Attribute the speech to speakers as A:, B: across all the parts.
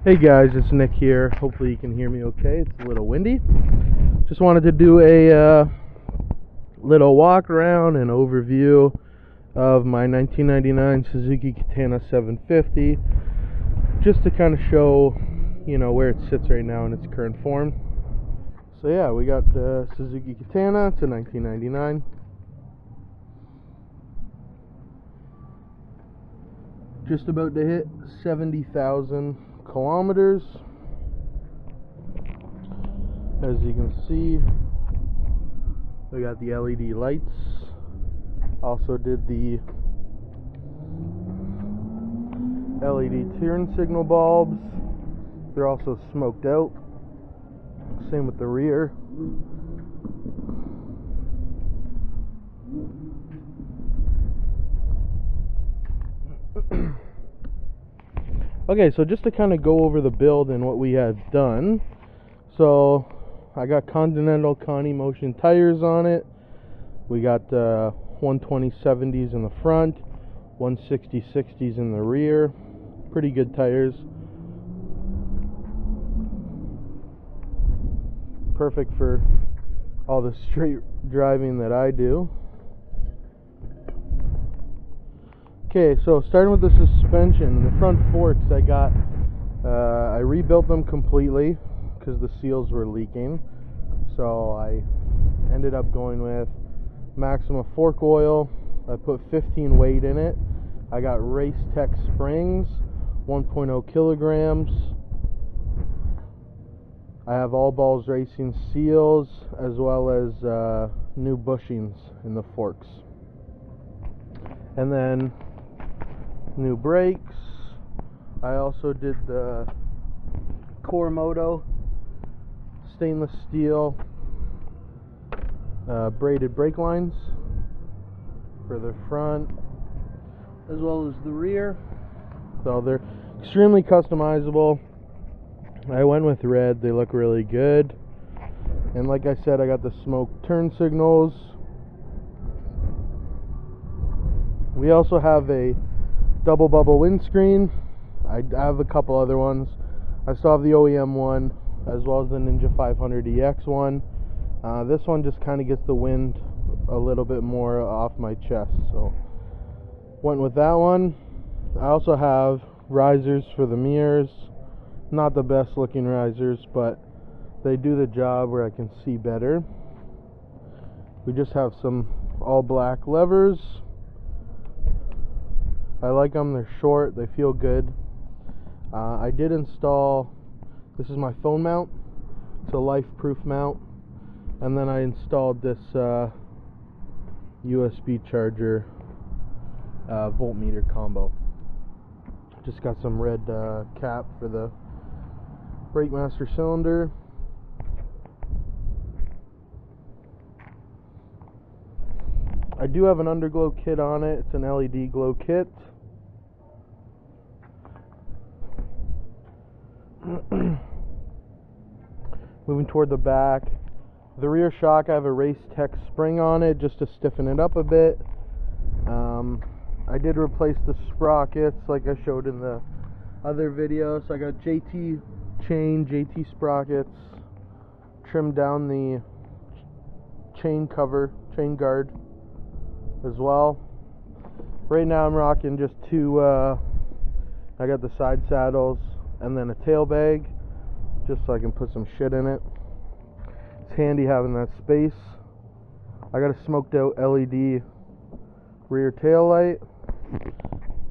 A: Hey guys, it's Nick here. Hopefully you can hear me okay. It's a little windy. Just wanted to do a little walk around and overview of my 1999 Suzuki Katana 750, just to kind of show, where it sits right now in its current form. So yeah, we got the Suzuki Katana. It's a 1999. Just about to hit 70,000 kilometers. As you can see, we got the LED lights. Also did the LED turn signal bulbs. They're also smoked out. Same with the rear. Okay, so just to kind of go over the build and what we have done. So I got Continental Conti-Motion tires on it. We got 120/70s in the front, 160/60s in the rear. Pretty good tires. Perfect for all the straight driving that I do. Okay, so starting with the suspension, the front forks I rebuilt them completely because the seals were leaking. So I ended up going with Maxima fork oil. I put 15 weight in it. I got Racetech springs, 1.0 kilograms. I have All Balls Racing seals, as well as new bushings in the forks. And then new brakes. I also did the CoreMoto stainless steel braided brake lines for the front as well as the rear. So they're extremely customizable. I went with red. They look really good. And like I said, I got the smoke turn signals. We also have a double bubble windscreen. I have a couple other ones. I still have the OEM one as well as the Ninja 500EX one. This one just kind of gets the wind a little bit more off my chest, so went with that one. I also have risers for the mirrors. Not the best looking risers, but they do the job where I can see better. We just have some all black levers. I like them. They're short. They feel good. I did install, this is my phone mount. It's a LifeProof mount. And then I installed this USB charger voltmeter combo. Just got some red cap for the brake master cylinder. I do have an underglow kit on it. It's an LEDGlow kit. Moving toward the back, the rear shock, I have a Racetech spring on it just to stiffen it up a bit. I did replace the sprockets like I showed in the other video. So I got JT chain, JT sprockets, trimmed down the chain guard as well. Right now I'm rocking just two, I got the side saddles and then a tail bag, just so I can put some shit in it. It's handy having that space. I got a smoked out LED rear tail light,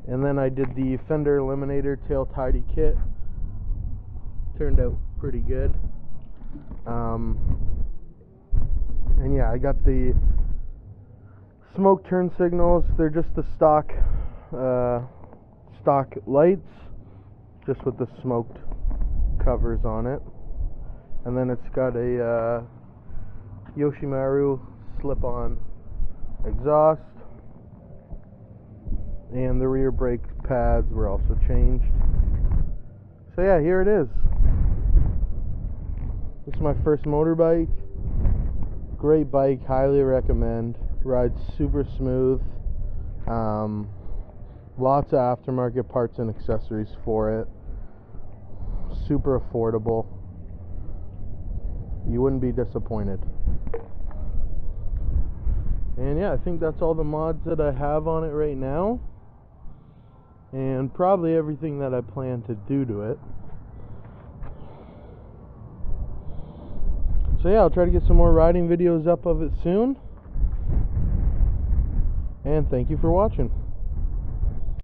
A: and then I did the Fender Eliminator tail tidy kit. Turned out pretty good. And yeah, I got the smoke turn signals. They're just the stock lights, just with the smoked covers on it. And then it's got a Yoshimaru slip-on exhaust, and the rear brake pads were also changed. So yeah, here it is. This is my first motorbike. Great bike, highly recommend. Rides super smooth. Lots of aftermarket parts and accessories for it. super affordable. You wouldn't be disappointed. And yeah, I think that's all the mods that I have on it right now, and probably everything that I plan to do to it. So yeah, I'll try to get some more riding videos up of it soon. And thank you for watching.